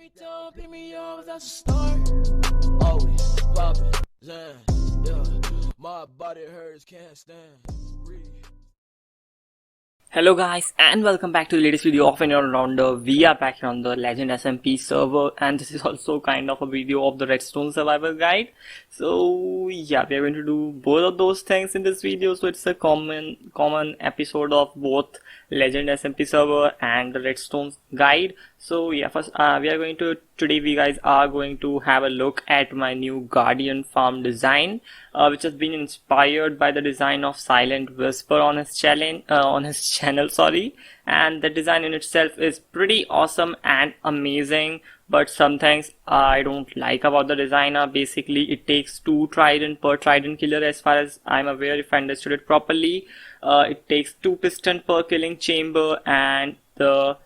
pick me up, that's a start. Always poppin', yeah. My body hurts, can't stand. Hello guys, and welcome back to the latest video of an all-rounder. We are back here on the Legend SMP server, and this is also kind of a video of the Redstone survival guide. So yeah, we are going to do both of those things in this video. So it's a common episode of both Legend SMP server and the Redstone guide. So yeah, first today we guys are going to have a look at my new Guardian farm design, which has been inspired by the design of Silent Whisper on his channel, sorry. And the design in itself is pretty awesome and amazing, but some things I don't like about the design are basically it takes 2 trident per trident killer, as far as I'm aware, if I understood it properly. It takes 2 piston per killing chamber, and the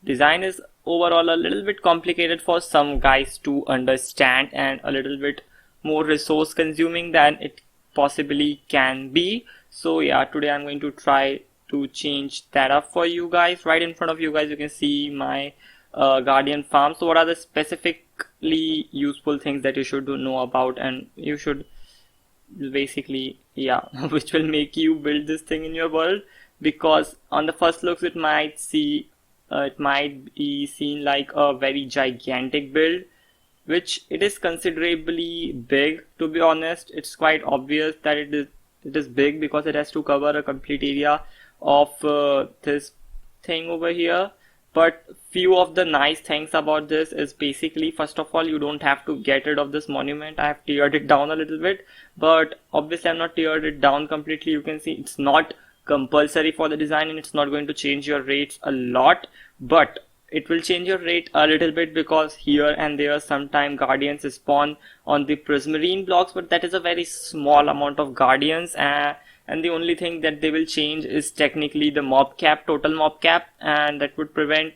design is overall a little bit complicated for some guys to understand and a little bit more resource consuming than it possibly can be. So yeah, today I'm going to try to change that up for you guys. Right in front of you guys you can see my Guardian farm. So what are the specifically useful things that you should know about, and you should basically, yeah, which will make you build this thing in your world? Because on the first looks it might be seen like a very gigantic build, which it is considerably big. To be honest, it's quite obvious that it is big because it has to cover a complete area of this thing over here. But few of the nice things about this is basically, first of all, you don't have to get rid of this monument. I have teared it down a little bit, but obviously I'm not teared it down completely. You can see it's not compulsory for the design, and it's not going to change your rates a lot, but it will change your rate a little bit because here and there sometime guardians spawn on the prismarine blocks, but that is a very small amount of guardians, and the only thing that they will change is technically the mob cap, total mob cap, and that would prevent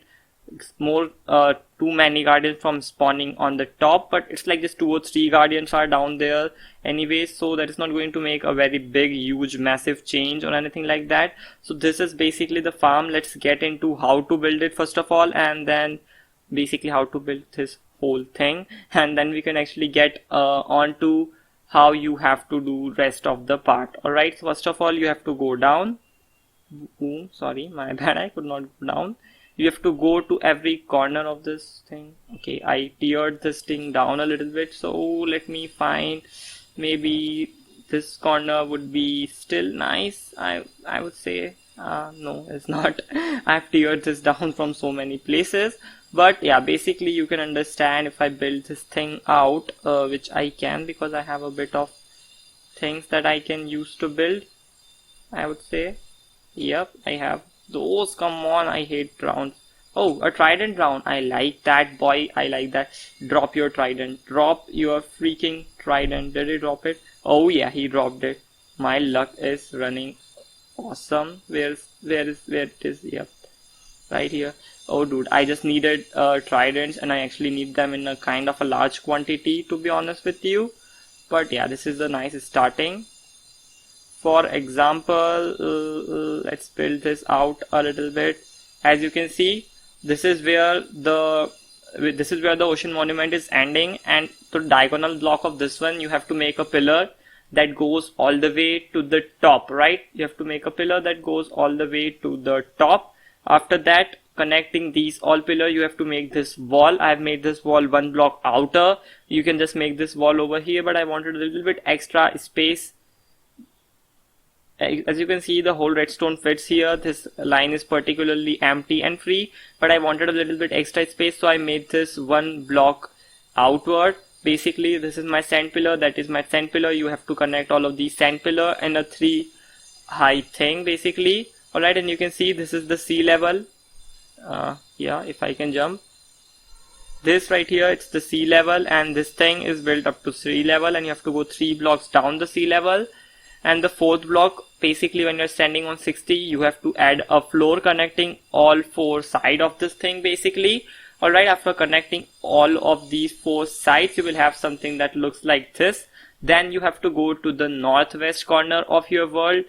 too many guardians from spawning on the top. But it's like just 2 or 3 guardians are down there anyway, so that is not going to make a very big, huge, massive change or anything like that. So this is basically the farm. Let's get into how to build it first of all, and then basically how to build this whole thing, and then we can actually get on to how you have to do rest of the part. Alright, so first of all you have to go down. Sorry, my bad, I could not go down. You have to go to every corner of this thing. Okay, I teared this thing down a little bit, so let me find, maybe this corner would be still nice. I would say no, it's not. I've teared this down from so many places. But yeah, basically you can understand if I build this thing out, which I can because I have a bit of things that I can use to build, I would say. Yep, I have those. Come on, I hate rounds. Oh, a trident round. I like that, boy. I like that. Drop your trident. Drop your freaking trident. Did he drop it? Oh yeah, he dropped it. My luck is running awesome. Where it is? Yep, right here. Oh dude, I just needed tridents, and I actually need them in a kind of a large quantity, to be honest with you. But yeah, this is a nice starting. For example, let's build this out a little bit. As you can see, this is where the ocean monument is ending, and the diagonal block of this one you have to make a pillar that goes all the way to the top, right? You have to make a pillar that goes all the way to the top. After that, connecting these all pillars, you have to make this wall. I have made this wall 1 block outer. You can just make this wall over here, but I wanted a little bit extra space. As you can see, the whole redstone fits here. This line is particularly empty and free, but I wanted a little bit extra space, so I made this 1 block outward. Basically, this is my sand pillar, that is my sand pillar. You have to connect all of these sand pillar and a 3 high thing basically. Alright, and you can see this is the sea level. Yeah, if I can jump. This right here, it's the sea level, and this thing is built up to sea level, and you have to go 3 blocks down the sea level. And the 4th block, basically when you're standing on 60, you have to add a floor connecting all 4 sides of this thing basically. Alright, after connecting all of these 4 sides, you will have something that looks like this. Then you have to go to the northwest corner of your world.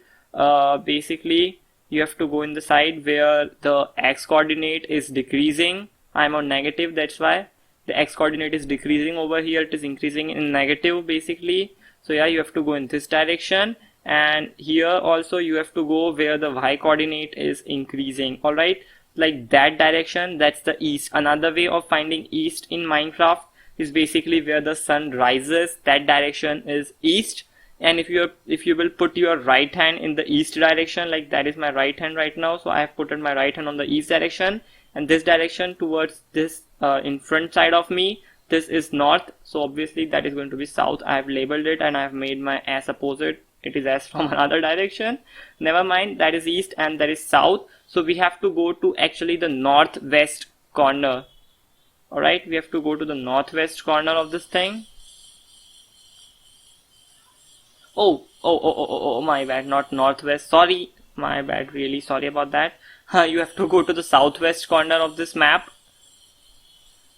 Basically, you have to go in the side where the x coordinate is decreasing. I'm on negative, that's why. the x coordinate is decreasing over here, it is increasing in negative basically. So yeah, you have to go in this direction, and here also you have to go where the y coordinate is increasing. Alright, like that direction, that's the east. Another way of finding east in Minecraft is basically where the sun rises, that direction is east. And if you will put your right hand in the east direction, like that is my right hand right now, so I have put my right hand on the east direction, and this direction towards this in front side of me, this is north, so obviously that is going to be south. I have labeled it and I have made my S opposite, it is S from another direction. Never mind, that is east and that is south. So we have to go to actually the northwest corner. Alright, we have to go to the northwest corner of this thing. Oh, my bad, not northwest, sorry, my bad, really sorry about that. You have to go to the southwest corner of this map.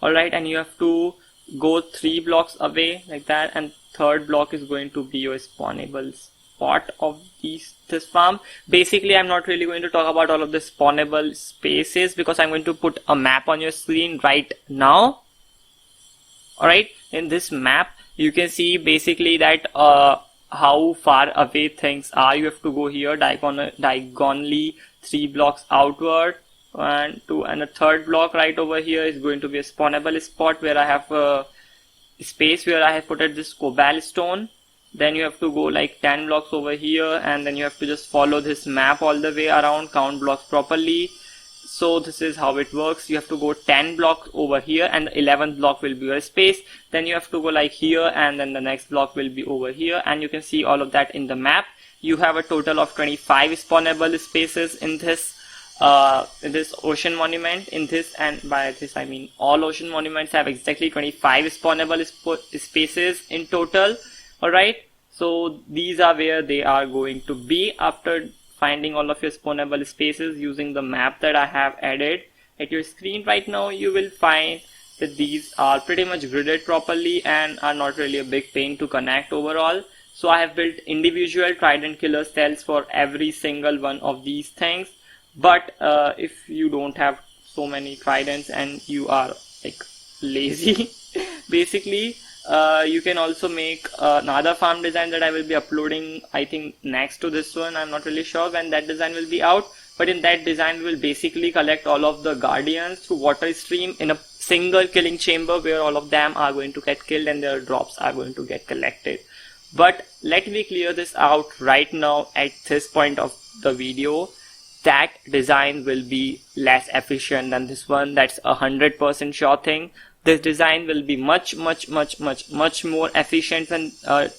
Alright, and you have to go 3 blocks away like that, and third block is going to be your spawnable spot of this farm. Basically, I'm not really going to talk about all of the spawnable spaces because I'm going to put a map on your screen right now. Alright, in this map you can see basically that how far away things are. You have to go here diagonally 3 blocks outward, and a third block right over here is going to be a spawnable spot where I have a space where I have put this cobblestone. Then you have to go like 10 blocks over here, and then you have to just follow this map all the way around, count blocks properly. So this is how it works. You have to go 10 blocks over here, and the 11th block will be your space. Then you have to go like here, and then the next block will be over here, and you can see all of that in the map. You have a total of 25 spawnable spaces in this ocean monument. In this, and by this I mean all ocean monuments have exactly 25 spawnable spaces in total. Alright, so these are where they are going to be after finding all of your spawnable spaces using the map that I have added at your screen right now. You will find that these are pretty much gridded properly and are not really a big pain to connect overall. So I have built individual trident killer cells for every single one of these things. But if you don't have so many tridents and you are like lazy basically, you can also make another farm design that I will be uploading, I think next to this one. I'm not really sure when that design will be out, but in that design we will basically collect all of the guardians through water stream in a single killing chamber where all of them are going to get killed and their drops are going to get collected. But let me clear this out right now at this point of the video. That design will be less efficient than this one. That's 100% sure thing. This design will be much more efficient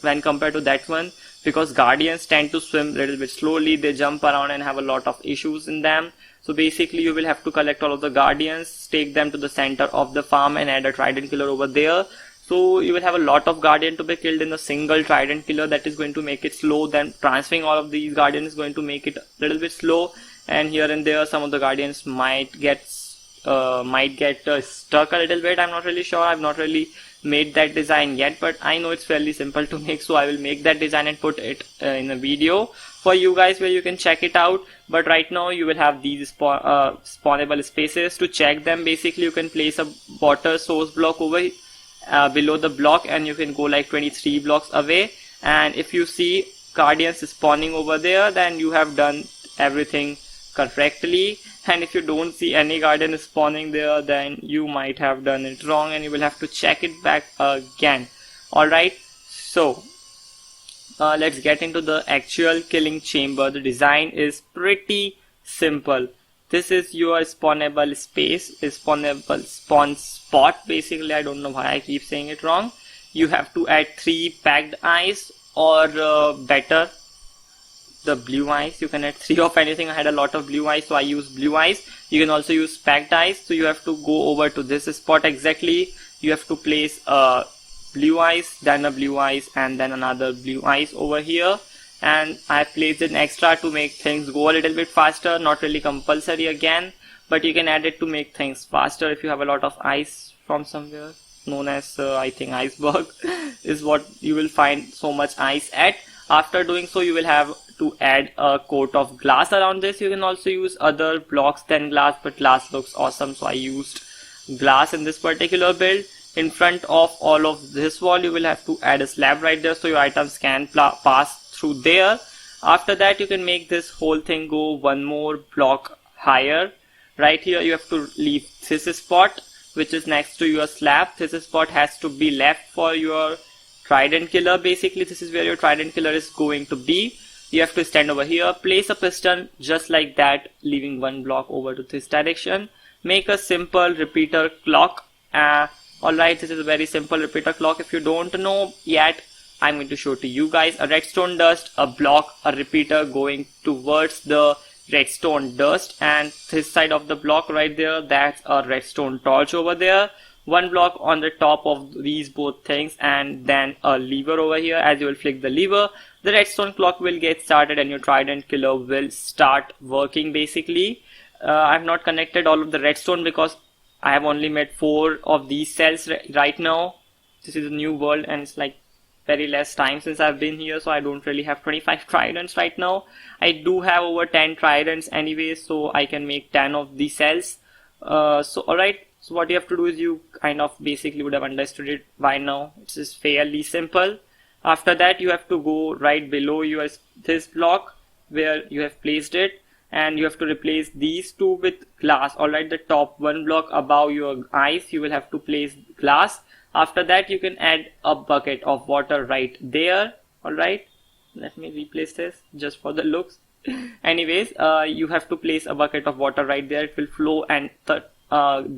when compared to that one, because guardians tend to swim a little bit slowly, they jump around and have a lot of issues in them. So basically you will have to collect all of the guardians, take them to the center of the farm and add a trident killer over there. So you will have a lot of guardian to be killed in a single trident killer. That is going to make it slow. Then transferring all of these guardians is going to make it a little bit slow, and here and there some of the guardians might get stuck a little bit. I'm not really sure. I've not really made that design yet, but I know it's fairly simple to make, so I will make that design and put it in a video for you guys where you can check it out. But right now you will have these spawnable spaces. To check them, basically you can place a water source block over below the block, and you can go like 23 blocks away, and if you see guardians spawning over there, then you have done everything correctly. And if you don't see any guardian spawning there, then you might have done it wrong and you will have to check it back again. Alright, so let's get into the actual killing chamber. The design is pretty simple. This is your spawnable space, spawnable spawn spot basically. I don't know why I keep saying it wrong. You have to add 3 packed ice, or better, the blue ice. You can add 3 of anything. I had a lot of blue ice, so I use blue ice. You can also use packed ice. So you have to go over to this spot exactly. You have to place a blue ice, then a blue ice, and then another blue ice over here. And I placed an extra to make things go a little bit faster. Not really compulsory again, but you can add it to make things faster if you have a lot of ice from somewhere, known as I think iceberg is what you will find so much ice at. After doing so, you will have to add a coat of glass around this. You can also use other blocks than glass, but glass looks awesome, so I used glass in this particular build. in front of all of this wall you will have to add a slab right there so your items can pass through there. After that you can make this whole thing go one more block higher. Right here you have to leave this spot which is next to your slab. This spot has to be left for your trident killer. Basically this is where your trident killer is going to be. You have to stand over here, place a piston just like that, leaving one block over to this direction. Make a simple repeater clock. Alright, this is a very simple repeater clock. If you don't know yet, I'm going to show to you guys. A redstone dust, a block, a repeater going towards the redstone dust, and this side of the block right there, that's a redstone torch over there. One block on the top of these both things, and then a lever over here. As you will flick the lever, the redstone clock will get started and your trident killer will start working basically. I have not connected all of the redstone because I have only made 4 of these cells right now. This is a new world and it's like very less time since I've been here, so I don't really have 25 tridents right now. I do have over 10 tridents anyway, so I can make 10 of these cells. So alright, so what you have to do is you kind of basically would have understood it by now. It's just fairly simple. After that you have to go right below your this block where you have placed it, and you have to replace these two with glass. Alright, the top one block above your eyes you will have to place glass. After that you can add a bucket of water right there. Alright, let me replace this just for the looks. Anyways, you have to place a bucket of water right there. It will flow and the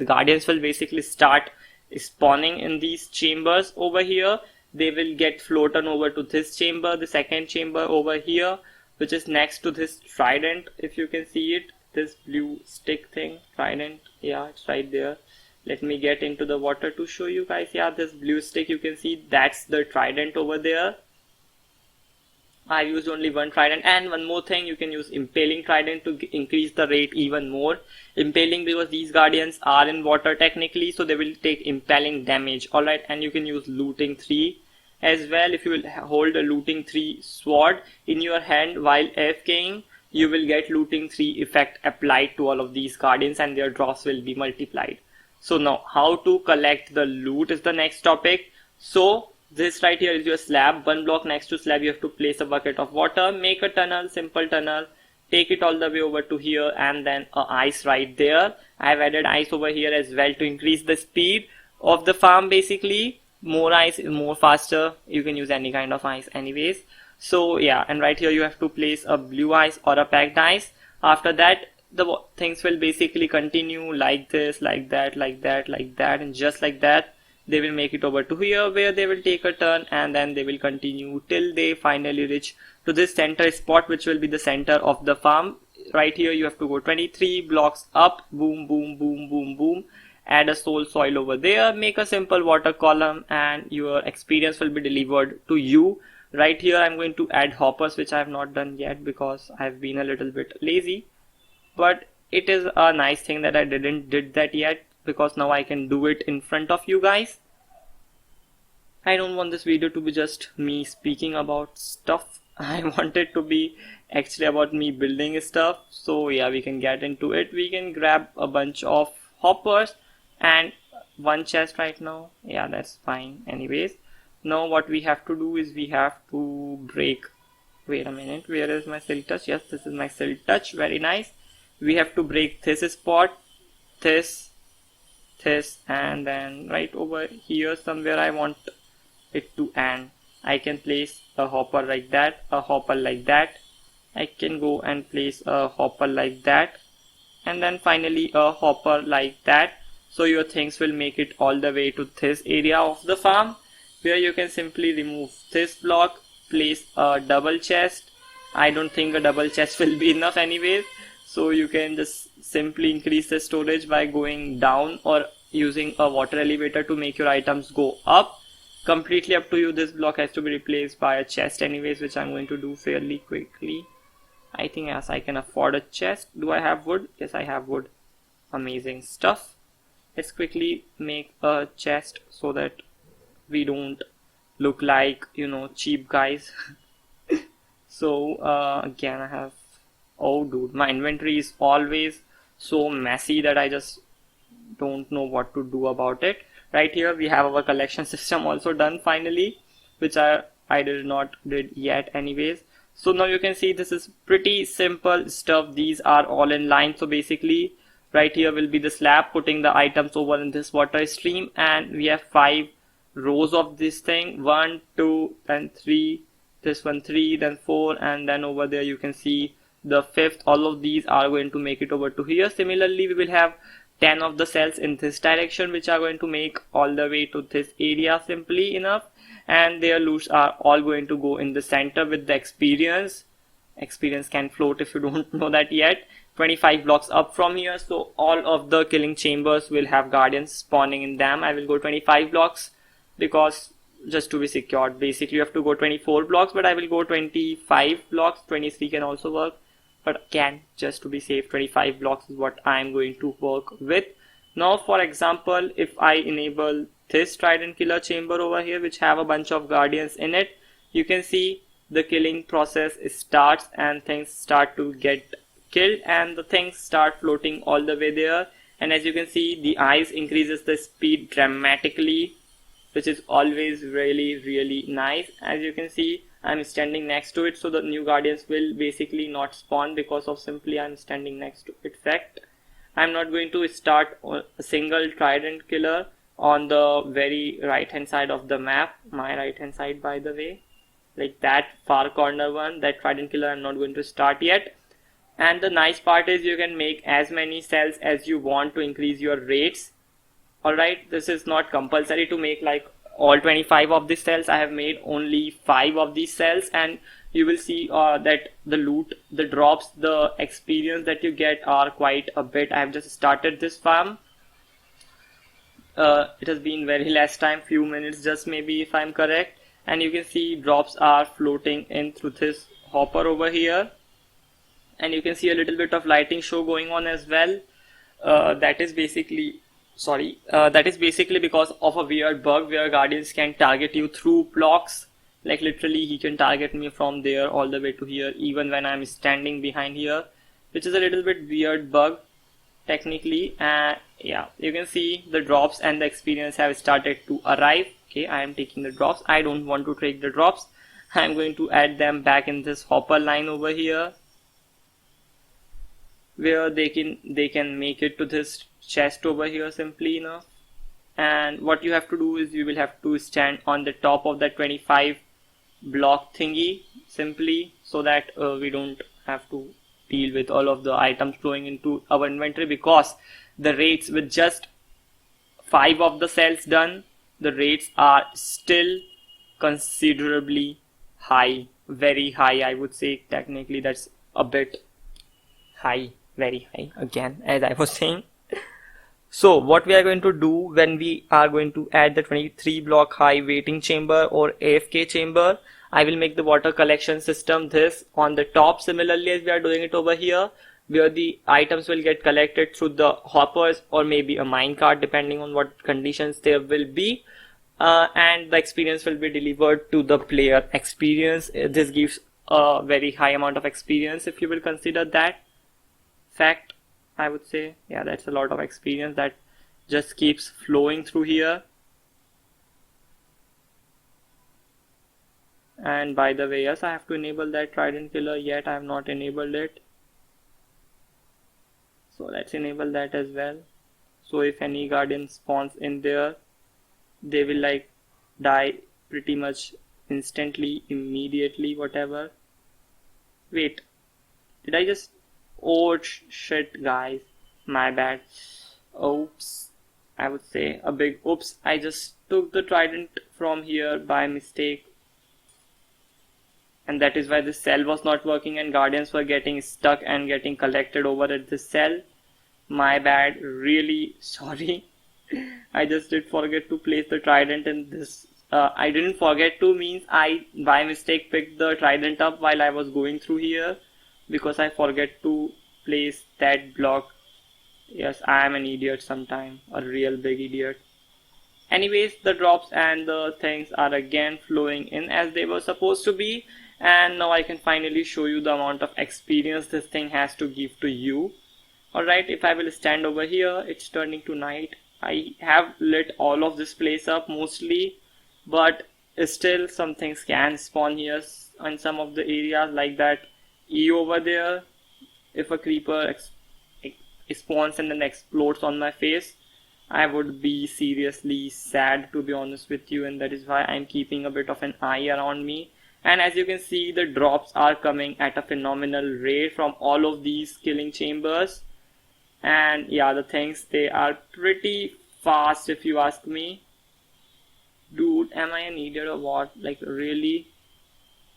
guardians will basically start spawning in these chambers over here. They will get floated over to this chamber, the second chamber over here, which is next to this trident. If you can see it, this blue stick thing, trident, yeah, it's right there. Let me get into the water to show you guys. Yeah, this blue stick you can see, that's the trident over there. I used only one trident, and one more thing, you can use impaling trident to increase the rate even more. Impaling, because these guardians are in water technically, so they will take impaling damage. Alright, and you can use looting 3 as well. If you will hold a looting 3 sword in your hand while AFKing, you will get looting 3 effect applied to all of these guardians and their drops will be multiplied. So now how to collect the loot is the next topic. So this right here is your slab. One block next to slab you have to place a bucket of water, make a tunnel, simple tunnel, take it all the way over to here, and then ice right there. I have added ice over here as well to increase the speed of the farm basically. More ice, more faster. You can use any kind of ice anyways. So yeah, and right here you have to place a blue ice or a packed ice. After that the things will basically continue like this, like that, like that, like that, and just like that. They will make it over to here where they will take a turn, and then they will continue till they finally reach to this center spot, which will be the center of the farm. Right here you have to go 23 blocks up, boom, boom, boom, boom, boom. Add a soil over there, make a simple water column, and your experience will be delivered to you. Right here I'm going to add hoppers, which I have not done yet because I've been a little bit lazy. But it is a nice thing that I did that yet, because now I can do it in front of you guys. I don't want this video to be just me speaking about stuff. I want it to be actually about me building stuff. So yeah, we can get into it. We can grab a bunch of hoppers and one chest right now. Yeah, that's fine. Anyways, now what we have to do is we have to break. Wait a minute, where is my silk touch? Yes, this is my silk touch. Very nice. We have to break this spot, this, and then right over here somewhere I want it to end. I can place a hopper like that, a hopper like that. I can go and place a hopper like that, and then finally a hopper like that. So your things will make it all the way to this area of the farm, where you can simply remove this block, place a double chest. I don't think a double chest will be enough anyways. So you can just simply increase the storage by going down or using a water elevator to make your items go up. Completely up to you. This block has to be replaced by a chest anyways, which I'm going to do fairly quickly. I think yes, I can afford a chest. Do I have wood? Yes, I have wood. Amazing stuff. Let's quickly make a chest so that we don't look like, you know, cheap guys. So again I have, oh dude, my inventory is always so messy that I just don't know what to do about it. Right here we have our collection system also done finally, which I did yet anyways. So now you can see this is pretty simple stuff. These are all in line. So basically right here will be the slab putting the items over in this water stream, and we have 5 rows of this thing, 1 2 then 3, this one 3, then 4, and then over there you can see the 5th. All of these are going to make it over to here. Similarly we will have 10 of the cells in this direction, which are going to make all the way to this area simply enough, and their loots are all going to go in the center with the experience. Experience can float if you don't know that yet. 25 blocks up from here, so all of the killing chambers will have guardians spawning in them. I will go 25 blocks because just to be secured. Basically you have to go 24 blocks, but I will go 25 blocks. 23 can also work, but again just to be safe, 25 blocks is what I am going to work with. Now for example, if I enable this trident killer chamber over here, which have a bunch of guardians in it, you can see the killing process starts and things start to get killed and the things start floating all the way there. And as you can see, the ice increases the speed dramatically, which is always really nice. As you can see, I'm standing next to it, so the new guardians will basically not spawn because of simply I'm standing next to it. Fact, I'm not going to start a single trident killer on the very right hand side of the map, my right hand side by the way, like that far corner one. That trident killer I'm not going to start yet. And the nice part is you can make as many cells as you want to increase your rates. Alright, this is not compulsory to make like all 25 of these cells. I have made only 5 of these cells, and you will see that the loot, the drops, the experience that you get are quite a bit. I have just started this farm. It has been very less time, few minutes just maybe if I'm correct, and you can see drops are floating in through this hopper over here, and you can see a little bit of lighting show going on as well. That is basically because of a weird bug where guardians can target you through blocks. Like literally he can target me from there all the way to here even when I'm standing behind here, which is a little bit weird bug technically. Yeah, you can see the drops and the experience have started to arrive. Okay, I am taking the drops. I don't want to take the drops. I'm going to add them back in this hopper line over here, where they can make it to this chest over here simply enough. And what you have to do is you will have to stand on the top of that 25 block thingy simply, so that we don't have to deal with all of the items flowing into our inventory, because the rates with just 5 of the cells done, the rates are still considerably high, very high. I would say technically that's a bit high, very high again, as I was saying. So what we are going to do when we are going to add the 23 block high waiting chamber or AFK chamber, I will make the water collection system this on the top, similarly as we are doing it over here, where the items will get collected through the hoppers or maybe a minecart depending on what conditions there will be, and the experience will be delivered to the player. Experience, this gives a very high amount of experience if you will consider that fact. I would say, yeah, that's a lot of experience that just keeps flowing through here. And by the way, yes, I have to enable that trident killer, yet I have not enabled it. So let's enable that as well. So if any guardian spawns in there, they will like die pretty much instantly, immediately, whatever. Wait, did I just... Oh shit guys, my bad. Oops, I would say a big oops. I just took the trident from here by mistake, and that is why this cell was not working and guardians were getting stuck and getting collected over at this cell. My bad, really sorry. I just did forget to place the trident in this. I didn't forget to means I by mistake picked the trident up while I was going through here, because I forget to place that block. Yes, I am an idiot sometime, a real big idiot. Anyways, the drops and the things are again flowing in as they were supposed to be, and now I can finally show you the amount of experience this thing has to give to you. Alright, if I will stand over here, it's turning to night. I have lit all of this place up mostly, but still some things can spawn here in some of the areas, like that E over there. If a creeper spawns and then explodes on my face, I would be seriously sad, to be honest with you, and that is why I'm keeping a bit of an eye around me. And as you can see, the drops are coming at a phenomenal rate from all of these killing chambers. And yeah, the things, they are pretty fast if you ask me. Dude, am I an idiot or what? Like, really?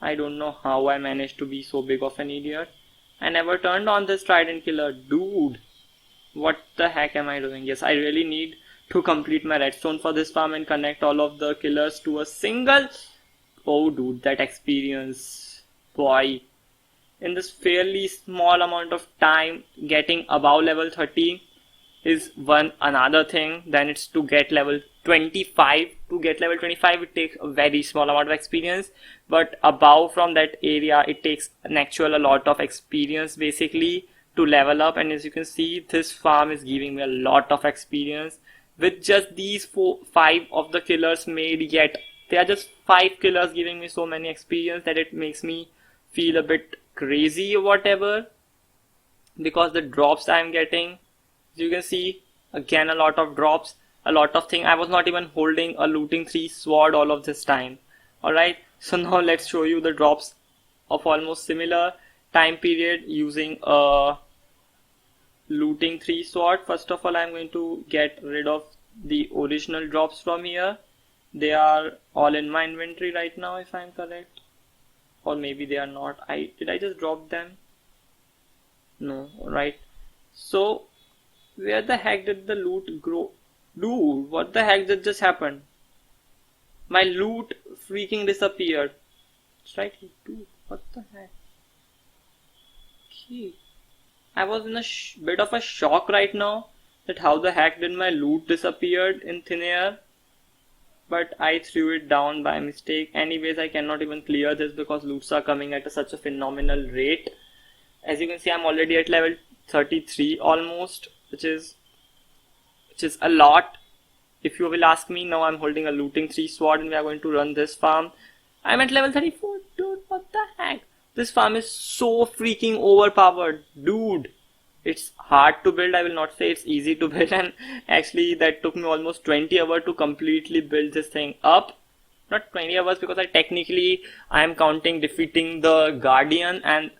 I don't know how I managed to be so big of an idiot. I never turned on this trident killer. Dude, what the heck am I doing? Yes, I really need to complete my redstone for this farm and connect all of the killers to a single... Oh dude, that experience. Boy. In this fairly small amount of time, getting above level 30 is one another thing. Then it's to get level 25. To get level 25, it takes a very small amount of experience. But above from that area, it takes an actual a lot of experience basically to level up. And as you can see, this farm is giving me a lot of experience. With just these 5 of the killers made yet. They are just 5 killers giving me so many experience that it makes me feel a bit crazy or whatever, because the drops I'm getting, you can see, again a lot of drops, a lot of things. I was not even holding a looting 3 sword all of this time. Alright, so now let's show you the drops of almost similar time period using a looting 3 sword. First of all, I'm going to get rid of the original drops from here. They are all in my inventory right now, if I'm correct. Or maybe they are not. Did I just drop them? No, right. So, where the heck did the loot grow? Dude, what the heck did just happen? My loot freaking disappeared. It's right here. Dude, what the heck? Okay. I was in a bit of a shock right now that how the heck did my loot disappeared in thin air. But I threw it down by mistake. Anyways, I cannot even clear this because loots are coming at such a phenomenal rate. As you can see, I'm already at level 33 almost, which is a lot. If you will ask me, now I'm holding a looting 3 sword and we are going to run this farm. I'm at level 34. Dude, what the heck? This farm is so freaking overpowered. Dude. It's hard to build. I will not say it's easy to build, and actually that took me almost 20 hours to completely build this thing up. Not 20 hours because I am counting defeating the Guardian and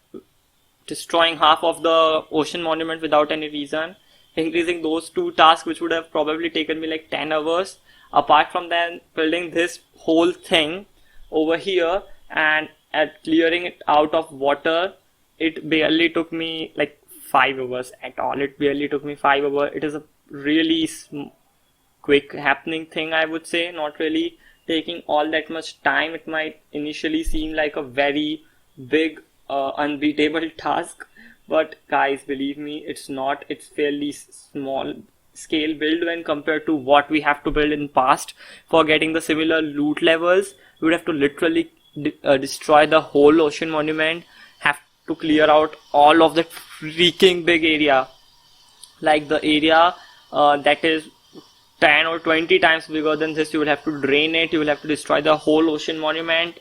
destroying half of the Ocean Monument without any reason. Increasing those 2 tasks, which would have probably taken me like 10 hours. Apart from that, building this whole thing over here and at clearing it out of water, it barely took me like 5 hours at all. It barely took me 5 hours. It is a really quick happening thing, I would say, not really taking all that much time. It might initially seem like a very big unbeatable task, but guys, believe me, it's not. It's fairly small scale build when compared to what we have to build in past. For getting the similar loot levels, we would have to literally destroy the whole Ocean Monument, have to clear out all of that freaking big area, like the area that is 10 or 20 times bigger than this. You will have to drain it, you will have to destroy the whole Ocean Monument,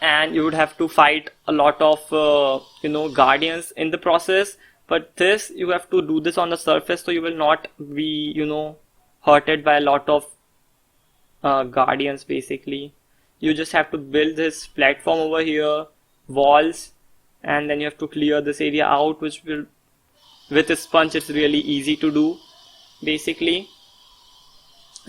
and you would have to fight a lot of guardians in the process. But this, you have to do this on the surface, so you will not be hurted by a lot of guardians basically. You just have to build this platform over here, walls, and then you have to clear this area out, which will, with a sponge, it's really easy to do basically.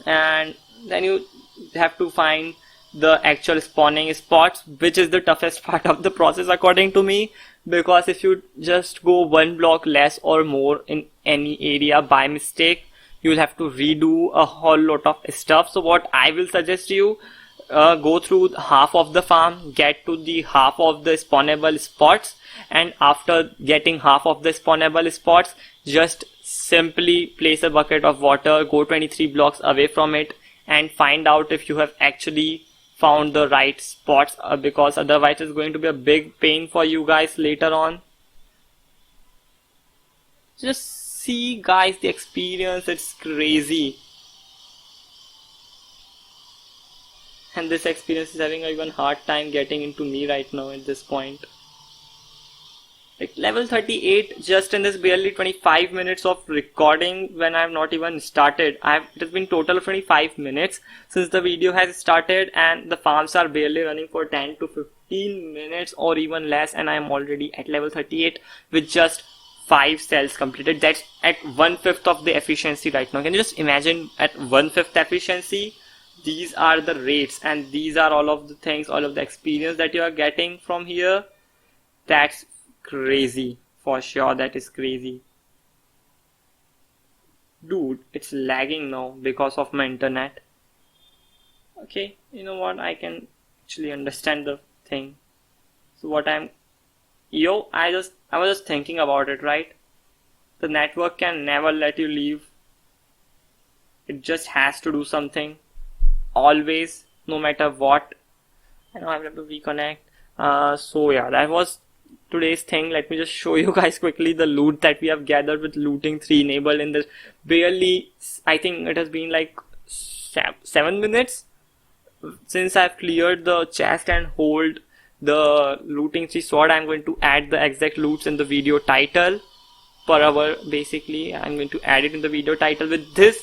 And then you have to find the actual spawning spots, which is the toughest part of the process according to me, because if you just go 1 block less or more in any area by mistake, you will have to redo a whole lot of stuff. So what I will suggest you, go through half of the farm, get to the half of the spawnable spots, and after getting half of the spawnable spots, just simply place a bucket of water, go 23 blocks away from it, and find out if you have actually found the right spots, because otherwise it's going to be a big pain for you guys later on. Just see guys, the experience, it's crazy. and this experience is having a even hard time getting into me right now at this point. Like level 38, just in this barely 25 minutes of recording when I have not even started. It has been total of 25 minutes since the video has started, and the farms are barely running for 10 to 15 minutes or even less, and I am already at level 38 with just 5 cells completed. That's at 1/5 of the efficiency right now. Can you just imagine at 1/5 efficiency? These are the rates, and these are all of the things, all of the experience that you are getting from here. That's crazy. For sure, that is crazy. Dude, it's lagging now because of my internet. Okay, you know what? I can actually understand the thing. So what I was just thinking about it, right? The network can never let you leave. It just has to do something. Always, no matter what. I know I have to reconnect. So yeah, that was today's thing. Let me just show you guys quickly the loot that we have gathered with looting 3 enabled in this barely, I think it has been like 7 minutes since I've cleared the chest and hold the looting 3 sword. I'm going to add the exact loots in the video title per hour. Basically, I'm going to add it in the video title with this,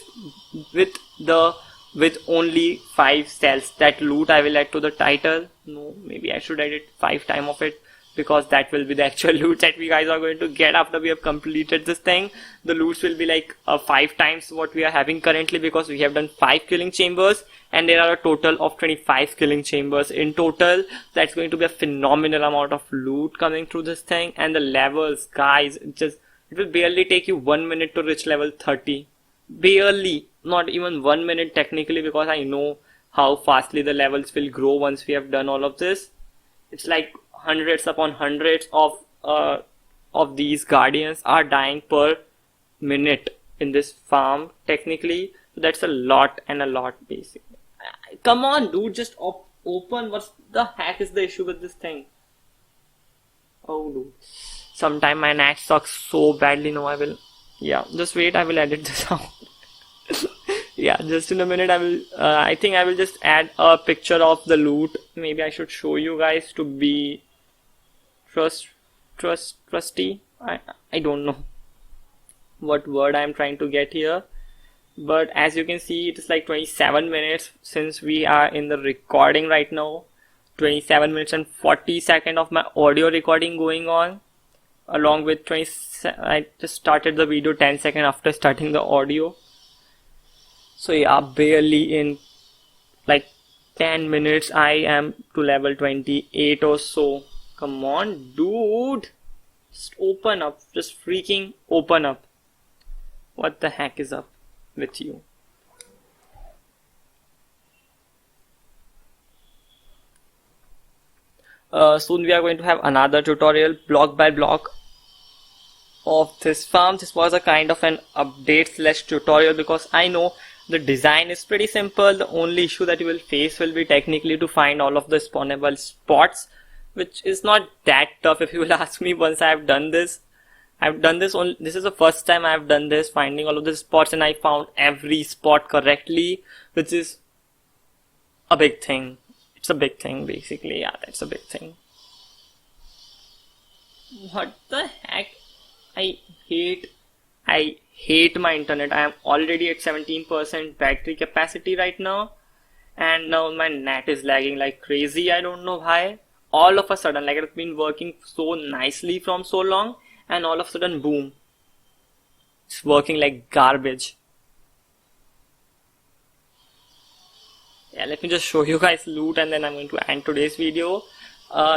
with only 5 cells. That loot I will add to the title. No, maybe I should edit 5 times of it, because that will be the actual loot that we guys are going to get after we have completed this thing. The loots will be like 5 times what we are having currently, because we have done 5 killing chambers, and there are a total of 25 killing chambers in total. That's going to be a phenomenal amount of loot coming through this thing. And the levels, guys, it will barely take you 1 minute to reach level 30. Barely, not even 1 minute technically, because I know how fastly the levels will grow once we have done all of this. It's like hundreds upon hundreds of these guardians are dying per minute in this farm technically. So that's a lot and a lot basically. Come on, dude, just open. What the heck is the issue with this thing? Oh, dude. Sometime my net sucks so badly. No, I will. Yeah, just wait. I will edit this out. Yeah, just in a minute. I think I will just add a picture of the loot. Maybe I should show you guys to be trusty. I don't know what word I'm trying to get here, but as you can see, it is like 27 minutes since we are in the recording right now. 27 minutes and 40 seconds of my audio recording going on, along with I just started the video 10 seconds after starting the audio. So yeah, barely in like 10 minutes I am to level 28 or so. Come on, dude, just open up, just freaking open up. What the heck is up with you? Soon we are going to have another tutorial block by block of this farm. This was a kind of an update / tutorial, because I know the design is pretty simple. The only issue that you will face will be technically to find all of the spawnable spots, which is not that tough if you will ask me. Once I have done this, this is the first time I have done this, finding all of the spots, and I found every spot correctly, which is a big thing. It's a big thing basically. Yeah, that's a big thing. What the heck? I hate my internet. I am already at 17% battery capacity right now, and now my net is lagging like crazy. I don't know why. All of a sudden, like it's been working so nicely from so long, and all of a sudden, boom, it's working like garbage. Yeah, let me just show you guys loot, and then I'm going to end today's video.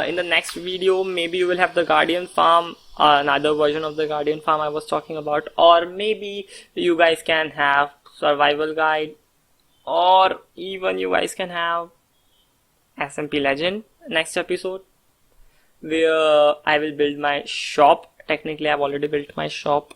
In the next video, maybe you will have the Guardian farm, another version of the Guardian farm I was talking about, or maybe you guys can have survival guide, or even you guys can have SMP Legend next episode, where I will build my shop. Technically, I've already built my shop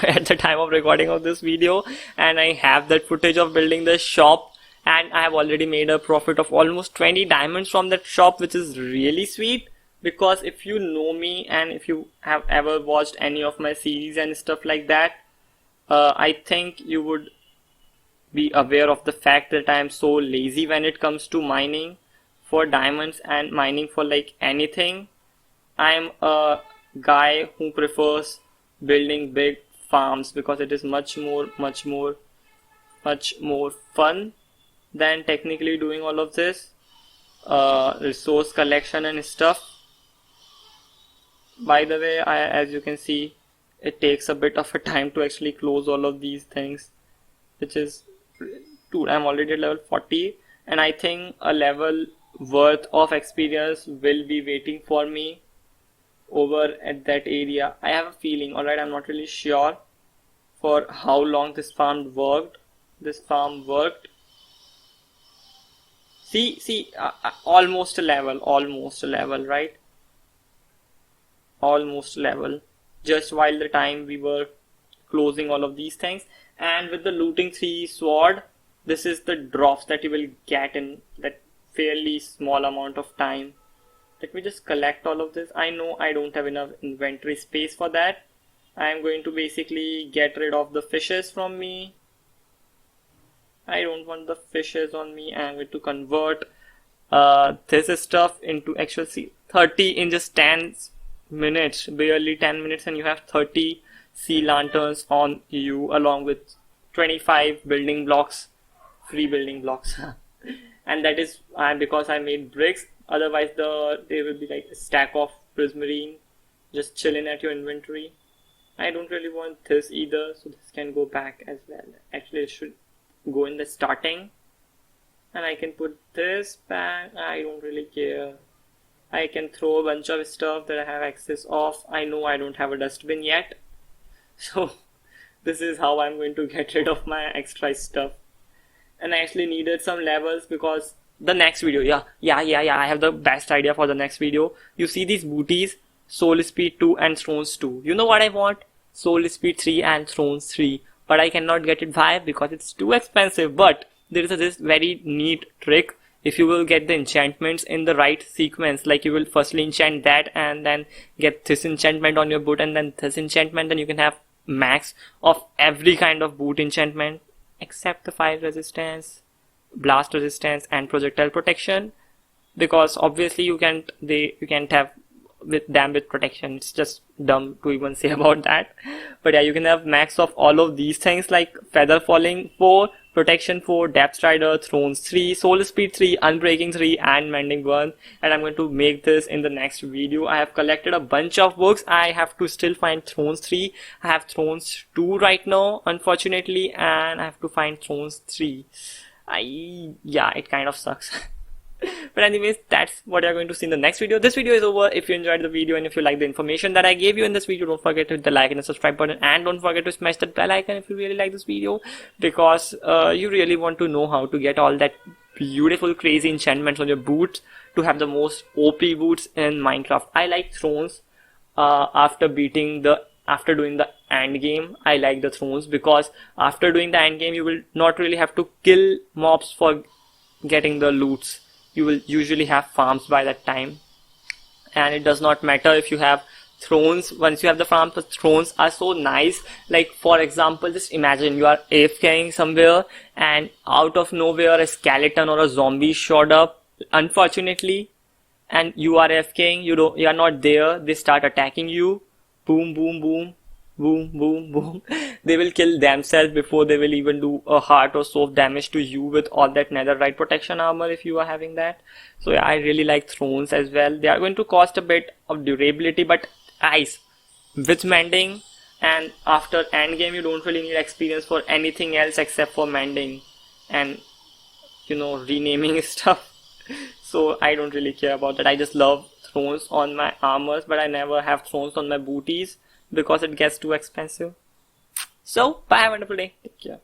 at the time of recording of this video, and I have that footage of building the shop, and I have already made a profit of almost 20 diamonds from that shop, which is really sweet. Because if you know me, and if you have ever watched any of my series and stuff like that, I think you would be aware of the fact that I am so lazy when it comes to mining for diamonds and mining for like anything. I am a guy who prefers building big farms because it is much more fun than technically doing all of this resource collection and stuff. By the way, as you can see, it takes a bit of a time to actually close all of these things, which is, dude, I'm already at level 40 and I think a level worth of experience will be waiting for me over at that area. I have a feeling, alright, I'm not really sure for how long this farm worked. See, almost a level, right? Almost level. Just while the time we were closing all of these things. And with the looting 3 sword, this is the drops that you will get in that fairly small amount of time. Let me just collect all of this. I know I don't have enough inventory space for that. I am going to basically get rid of the fishes from me. I don't want the fishes on me. I'm going to convert this stuff into actual 30 in just 10 minutes, barely 10 minutes, and you have 30 sea lanterns on you along with 25 building blocks, free building blocks. And that is because I made bricks. Otherwise there will be like a stack of prismarine just chilling at your inventory. I don't really want this either, so this can go back as well. Actually it should go in the starting, and I can put this back. I don't really care. I can throw a bunch of stuff that I have access of. I know I don't have a dustbin yet, so this is how I'm going to get rid of my extra stuff. And I actually needed some levels because the next video, I have the best idea for the next video. You see these booties, Soul Speed 2 and Thrones 2. You know what I want? Soul Speed 3 and Thrones 3. But I cannot get it. Why? Because it's too expensive. But there is this very neat trick. If you will get the enchantments in the right sequence, like you will firstly enchant that and then get this enchantment on your boot and then this enchantment, then you can have max of every kind of boot enchantment except the fire resistance, blast resistance and projectile protection, because obviously you can't have with protection. It's just dumb to even say about that. But yeah, you can have max of all of these things like feather falling 4, protection 4, depth strider, thrones 3, soul speed 3, unbreaking 3 and mending 1. And I'm going to make this in the next video. I have collected a bunch of books. I have to still find thrones 3. I have thrones 2 right now, unfortunately, and I have to find thrones 3. Yeah, it kind of sucks. But anyways, that's what you're going to see in the next video. This video is over. If you enjoyed the video and if you like the information that I gave you in this video, don't forget to hit the like and the subscribe button, and don't forget to smash that bell icon if you really like this video, because you really want to know how to get all that beautiful crazy enchantments on your boots to have the most OP boots in Minecraft. I like thrones after doing the end game. I like the thrones because after doing the end game you will not really have to kill mobs for getting the loots. You will usually have farms by that time, and it does not matter if you have thrones. Once you have the farms, the thrones are so nice. Like for example, just imagine you are AFKing somewhere and out of nowhere a skeleton or a zombie showed up, unfortunately, and you are AFKing, you are not there, they start attacking you. Boom, boom, boom, boom, boom, boom. They will kill themselves before they will even do a heart or so of damage to you with all that netherite protection armor if you are having that. So yeah, I really like thrones as well. They are going to cost a bit of durability, but guys, with mending and after end game you don't really need experience for anything else except for mending and renaming stuff. So I don't really care about that. I just love thrones on my armors, but I never have thrones on my booties because it gets too expensive. So bye, have a wonderful day, take care.